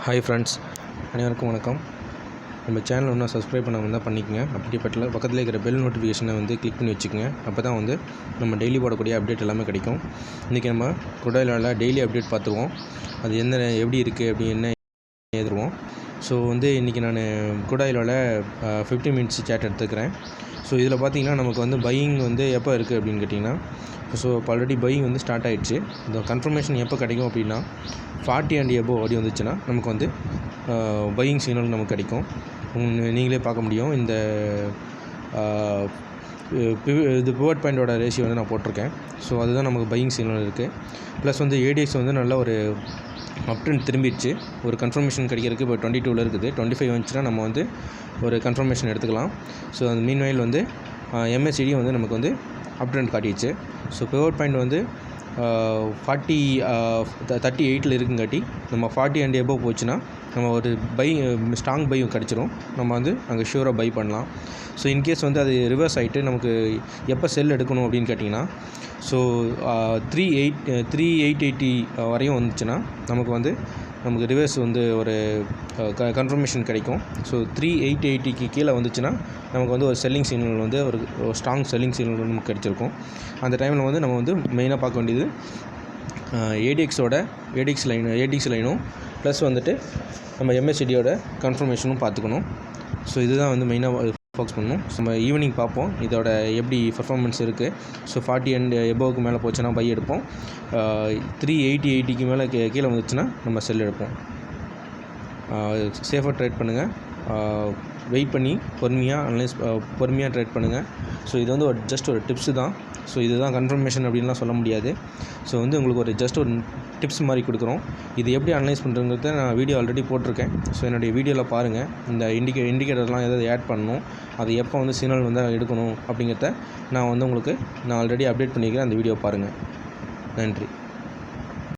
Hi friends, அனைவருக்கும் வணக்கம். நம்ம சேனல் ஒன்றும் சப்ஸ்கிரைப் பண்ணாமல் தான் பண்ணிக்கங்க. அப்படிப்பட்ட பக்கத்தில் இருக்கிற பெல் நோட்டிஃபிகேஷனை கிளிக் பண்ணி வச்சுக்கோங்க. அப்போ தான் நம்ம டெய்லி போடக்கூடிய அப்டேட் எல்லாமே கிடைக்கும். இன்றைக்கி நம்ம CRUDEOIL டெய்லி அப்டேட் பார்த்துருவோம். அது எப்படி இருக்குது அப்படி என்ன எழுதுருவோம். ஸோ இன்றைக்கி நான் CRUDEOIL 15 மினிட்ஸ் சேட் எடுத்துக்கிறேன். ஸோ இதில் பார்த்திங்கன்னா நமக்கு பையிங் எப்போ இருக்குது அப்படின்னு கேட்டிங்கன்னா, ஸோ இப்போ ஆல்ரெடி பையிங் ஸ்டார்ட் ஆகிடுச்சு. இந்த கன்ஃபர்மேஷன் எப்போ கிடைக்கும் அப்படின்னா 40 and above அப்படி வந்துச்சுன்னா நமக்கு பையிங் சிக்னல் நமக்கு கிடைக்கும். நீங்களே பார்க்க முடியும். இந்த இது பிவட் பாயிண்டோட ரேஷியோ நான் போட்டிருக்கேன். ஸோ அதுதான் நமக்கு பையிங் சிக்னல் இருக்குது. ப்ளஸ் ADX நல்ல ஒரு அப்ட்ரெண்ட் திரும்பிடுச்சு. ஒரு கன்ஃபர்மேஷன் கிடைக்கிறதுக்கு இப்போ 22 இருக்குது. 25 வந்துச்சுன்னா நம்ம ஒரு கன்ஃபர்மேஷன் எடுத்துக்கலாம். ஸோ அந்த மீன்வைல் MACD நமக்கு அப்ட்ரெண்ட் காட்டிடுச்சு. ஸோ பிவட் பாயிண்ட் 38 இருக்குங்காட்டி நம்ம 40 and above போச்சுன்னா நம்ம ஒரு ஸ்ட்ராங் பை கிடச்சிரும். நம்ம அங்கே ஷூராக பை பண்ணலாம். ஸோ இன்கேஸ் அது ரிவர்ஸ் ஆகிட்டு நமக்கு எப்போ செல் எடுக்கணும் அப்படின்னு கேட்டிங்கன்னா, ஸோ 3880 வரையும் வந்துச்சுன்னா நமக்கு ரிவர்ஸ் ஒரு கன்ஃபர்மேஷன் கிடைக்கும். ஸோ 3880க்கு கீழே வந்துச்சுன்னா நமக்கு ஒரு செல்லிங் சிக்னல் ஒரு ஸ்ட்ராங் செல்லிங் சிக்னல் நமக்கு கிடச்சிருக்கும். அந்த டைமில் நம்ம மெயினாக பார்க்க வேண்டியது ADX லைனும் ப்ளஸ் நம்ம MACDயோட கன்ஃபர்மேஷனும் பார்த்துக்கணும். ஸோ இதுதான் மெயினாக ஃபோக்கஸ் பண்ணணும். நம்ம ஈவினிங் பார்ப்போம் இதோட எப்படி பர்ஃபார்மன்ஸ் இருக்குது. ஸோ 40 and above மேலே போச்சுன்னா பை எடுப்போம். 380க்கு மேலே கீழே வந்துச்சுன்னா நம்ம செல் எடுப்போம். சேஃபாக ட்ரேட் பண்ணுங்கள். வெயிட் பண்ணி பொறுமையாக ட்ரேட் பண்ணுங்கள். ஸோ இது ஜஸ்ட் ஒரு டிப்ஸு தான். ஸோ இதுதான் கன்ஃபர்மேஷன் அப்படின்லாம் சொல்ல முடியாது. ஸோ உங்களுக்கு ஜஸ்ட் ஒரு டிப்ஸ் மாதிரி கொடுக்குறோம். இது எப்படி அனலைஸ் பண்ணுறதுங்கிறத நான் வீடியோ ஆல்ரெடி போட்டிருக்கேன். ஸோ என்னுடைய வீடியோவில் பாருங்கள். இந்த இண்டிகேட்டர்லாம் ஏதாவது ஆட் பண்ணணும், அது எப்போ சிக்னல் எடுக்கணும் அப்படிங்கிறத நான் உங்களுக்கு ஆல்ரெடி அப்டேட் பண்ணிக்கிறேன். அந்த வீடியோ பாருங்கள். நன்றி.